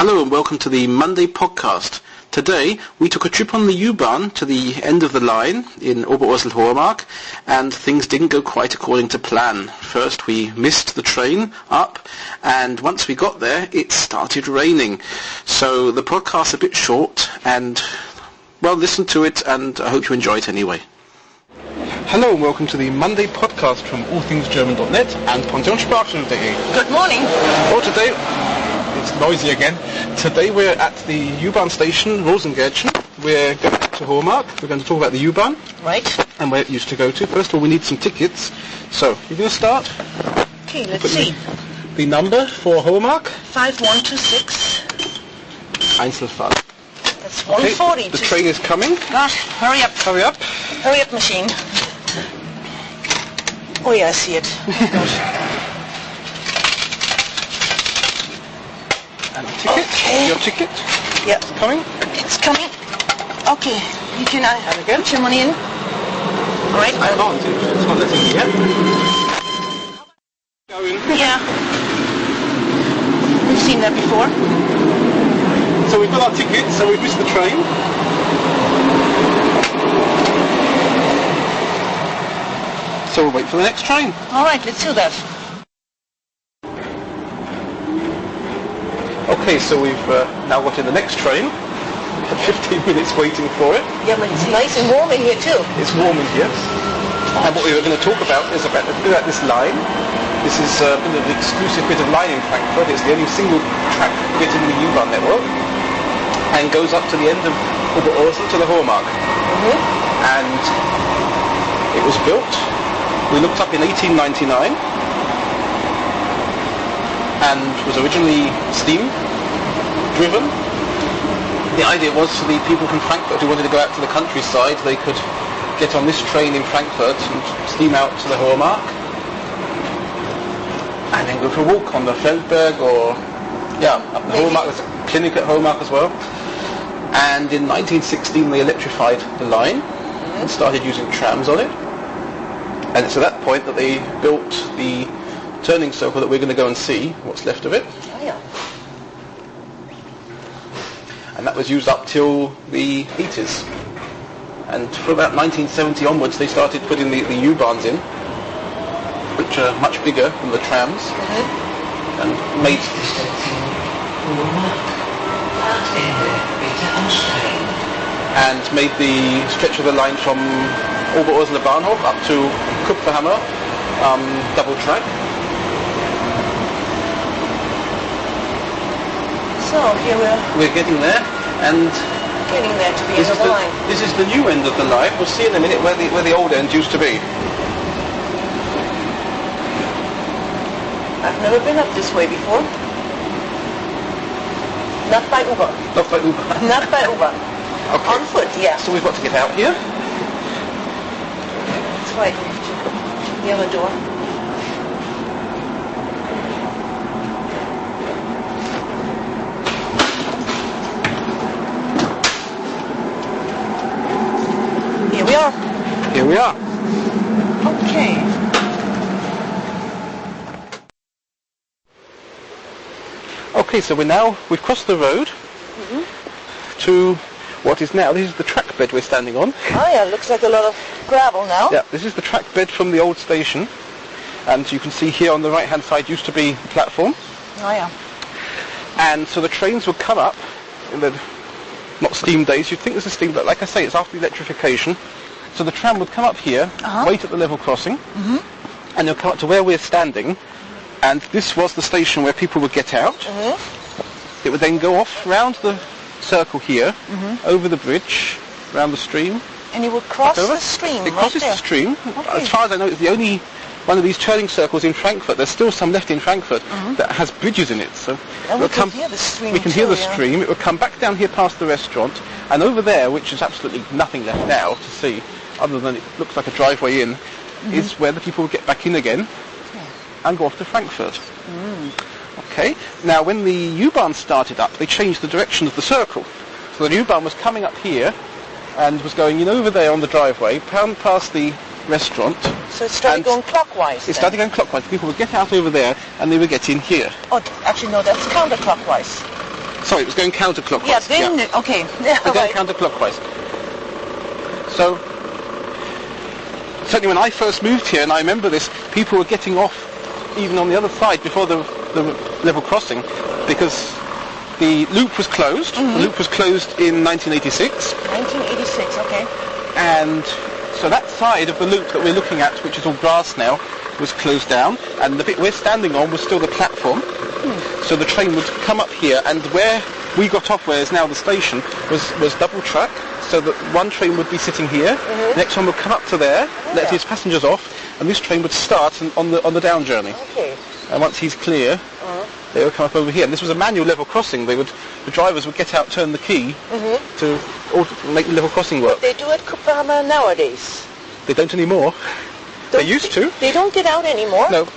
Hello and welcome to the Monday podcast. Today we took a trip on the U-Bahn to the end of the line in Oberursel-Hohemark, and things didn't go quite according to plan. First we missed the train up, and once we got there it started raining. So the podcast's a bit short, and well, listen to it and I hope you enjoy it anyway. Hello and welcome to the Monday podcast from allthingsgerman.net and pensionssprachen.de. Good morning. Well, today it's noisy again. Today we're at the U-Bahn station, Rosengärtchen. We're going to Hohemark. We're going to talk about the U-Bahn. Right. And where it used to go to. First of all, we need some tickets. So, you're going to start? Okay, let's see. The number for Hohemark? 5126. Einzelfahrt. That's 140. Okay, the train is coming. Gosh, hurry up. Hurry up. Hurry up, machine. Oh yeah, I see it. And a ticket. Okay. Your ticket? Yep. It's coming. It's coming. Okay, you can again? put your money in. All right. I can't. It's not letting me yet. Going. Yeah. We've seen that before. So we've got our tickets, so we've missed the train. So we'll wait for the next train. All right, let's do that. Okay, so we've now got in the next train. We had 15 minutes waiting for it. Yeah, but it's nice and warm in here too. It's warm in here. And what we were going to talk about is about this line. This is a bit of an exclusive bit of line in Frankfurt. It's the only single track bit in the U-Bahn network, and goes up to the end of Oberursel to the Hohemark. Mm-hmm. And it was built, we looked up in 1899, and was originally steam driven. The idea was for the people from Frankfurt who wanted to go out to the countryside, they could get on this train in Frankfurt and steam out to the Hohemark, and then go for a walk on the Feldberg, or up the Hohemark. There's a clinic at Hohemark as well. And in 1916 they electrified the line and started using trams on it. And it's at that point that they built the turning circle that we're going to go and see what's left of it. Oh, yeah. And that was used up till the 80s. And for about 1970 onwards they started putting the U-Bahns in, which are much bigger than the trams, and made the stretch of the line from Oberursel Bahnhof up to Kupferhammer double track. So here we're getting there, and getting there to the end of the line. This is the new end of the line. We'll see in a minute where the old end used to be. I've never been up this way before. Not by Uber. Not by Uber. Not by Uber. Okay. On foot, yeah. So we've got to get out here. That's right. The other door. Here we are. Here we are. Okay. Okay, so we've crossed the road to what is now, this is the track bed we're standing on. Oh yeah, looks like a lot of gravel now. Yeah, this is the track bed from the old station, and you can see here on the right hand side used to be the platform. Oh yeah. And so the trains would come up in the not steam days, you'd think this is steam, but like I say, it's after the electrification. So the tram would come up here, wait at the level crossing, and they'll come up to where we're standing, and this was the station where people would get out. It would then go off round the circle here, over the bridge, round the stream. And you would cross the stream. It crosses the stream. Okay. As far as I know, it's the only one of these turning circles in Frankfurt. There's still some left in Frankfurt that has bridges in it. So and we can hear the stream. We can hear the stream. It would come back down here past the restaurant, and over there, which is absolutely nothing left now to see, other than it looks like a driveway in, is where the people would get back in again and go off to Frankfurt. Okay. Now, when the U-Bahn started up, they changed the direction of the circle. So the U-Bahn was coming up here and was going in over there on the driveway, past the restaurant. So it started going clockwise. It started going clockwise. People would get out over there and they would get in here. Oh, actually no, that's counterclockwise. Sorry, it was going counterclockwise. Yeah, then, okay. Yeah, We're going counterclockwise. So, certainly when I first moved here, and I remember this, people were getting off even on the other side before the level crossing, because the loop was closed. The loop was closed in 1986. 1986, okay. And so that side of the loop that we're looking at, which is all grass now, was closed down, and the bit we're standing on was still the platform. So the train would come up here, and where we got off, where is now the station, was double track, so that one train would be sitting here, the next one would come up to there, let his passengers off, and this train would start on the down journey. Okay. And once he's clear, they would come up over here. And this was a manual level crossing. The drivers would get out, turn the key to make the level crossing work. But they do at Kupama nowadays. They don't anymore. They used to. They don't get out anymore? No.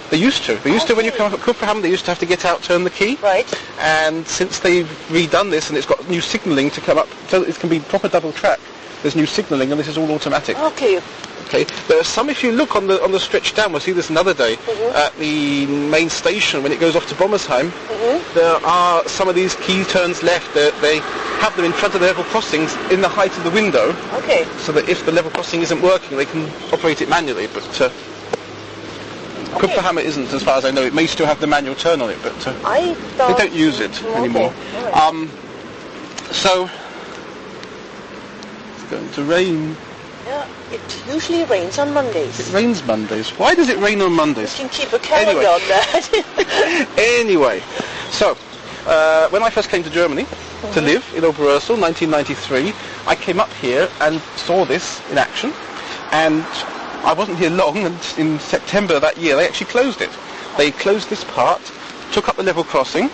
They used to. They used to, when you come up at Kupama, they used to have to get out, turn the key. Right. And since they've redone this and it's got new signalling to come up, so it can be proper double track, there's new signalling and this is all automatic. Okay. Okay. There are some, if you look on the stretch down, we'll see this another day, at the main station when it goes off to Bommersheim, there are some of these key turns left. They have them in front of the level crossings in the height of the window. Okay. So that if the level crossing isn't working, they can operate it manually. But Kupferhammer isn't, as far as I know. It may still have the manual turn on it, but they don't use it anymore. Right. So it's going to rain. Yeah, it usually rains on Mondays. It rains Mondays. Why does it rain on Mondays? You can keep a calendar on that. Anyway, so when I first came to Germany to live in Oberursel, 1993, I came up here and saw this in action, and I wasn't here long, and in September that year they actually closed it. They closed this part, took up the level crossing,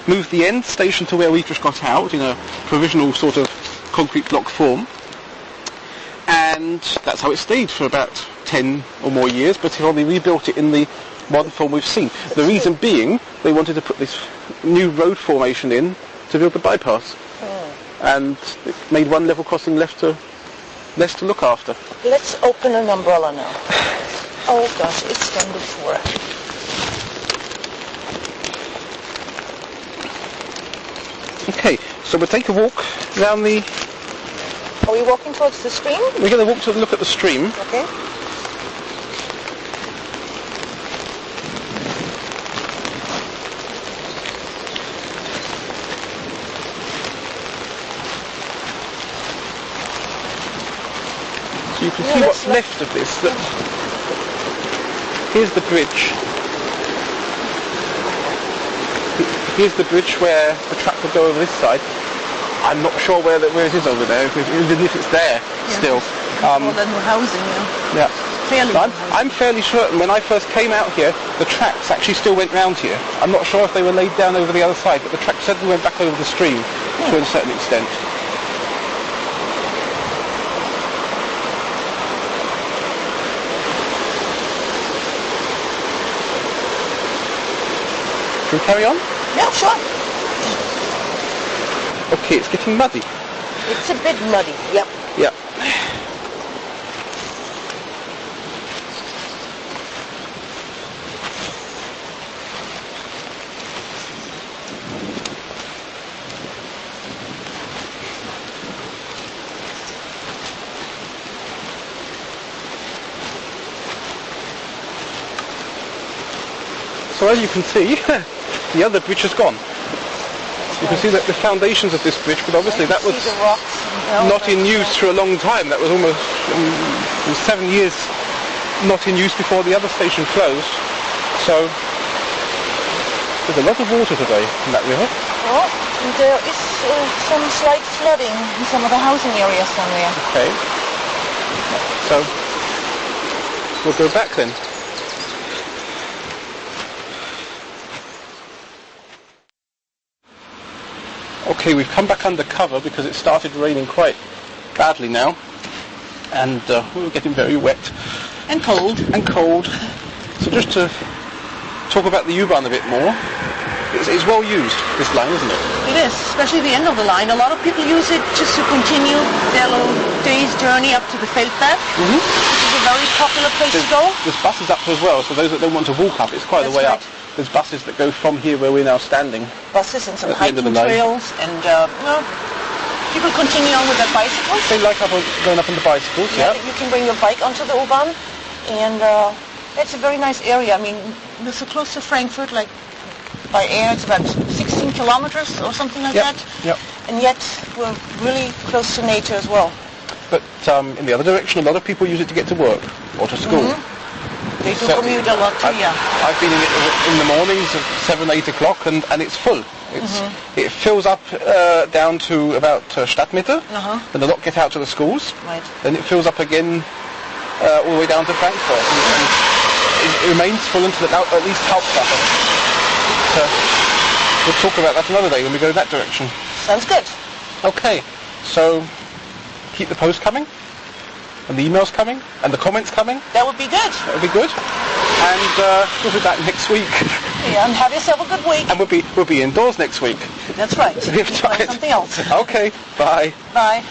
moved the end station to where we just got out in a provisional sort of concrete block form, and that's how it stayed for about 10 or more years, but they only rebuilt it in the modern form we've seen. The reason being, they wanted to put this new road formation in to build the bypass, and it made one level crossing less to look after. Let's open an umbrella now. Oh gosh, it's done before. Okay, so we'll take a walk around the... Are we walking towards the stream? We're going to walk to look at the stream. Okay. So you can see what's left of this. Here's the bridge. Here's the bridge where the track will go over this side. I'm not sure where it is over there, even if it's there still. All the new housing, yeah. Fairly. I'm fairly certain when I first came out here, the tracks actually still went round here. I'm not sure if they were laid down over the other side, but the track certainly went back over the stream to a certain extent. Can we carry on? Yeah, sure. Okay, it's getting muddy. It's a bit muddy, yep. Yeah. So as you can see, the other bridge has gone. You can see that the foundations of this bridge, but obviously that was not in use for a long time. That was almost 7 years not in use before the other station closed. So there's a lot of water today in that river. Oh, and there is some slight flooding in some of the housing areas down there. Okay. So we'll go back then. Okay, we've come back under cover because it started raining quite badly now, and we were getting very wet. And cold. And cold. So just to talk about the U-Bahn a bit more, it's well used, this line, isn't it? It is, especially the end of the line. A lot of people use it just to continue their little day's journey up to the Feldberg, which is a very popular place to go. There's buses up as well, so those that don't want to walk up, it's quite a way up. there's buses that go from here where we're now standing. Buses and some At the end of hiking the line. trails, and people continue on with their bicycles. They like going up on the bicycles, yeah. You can bring your bike onto the U-Bahn, and it's a very nice area. I mean, we're so close to Frankfurt, like by air, it's about 16 kilometers or something like that. Yep. And yet we're really close to nature as well. But in the other direction, a lot of people use it to get to work or to school. They do commute a lot too, yeah. I've been in it in the mornings at 7, 8 o'clock, and it's full. It fills up down to about Stadtmitte, then a lot get out to the schools, Right. then it fills up again all the way down to Frankfurt, and it remains full until at least Hauptsache. We'll talk about that another day when we go that direction. Sounds good. Okay, so keep the post coming, and the emails coming, and the comments coming. That would be good. That would be good. And we'll be back next week. Yeah, and have yourself a good week. And we'll be indoors next week. That's right. We've Try tried something else. Okay, bye. Bye.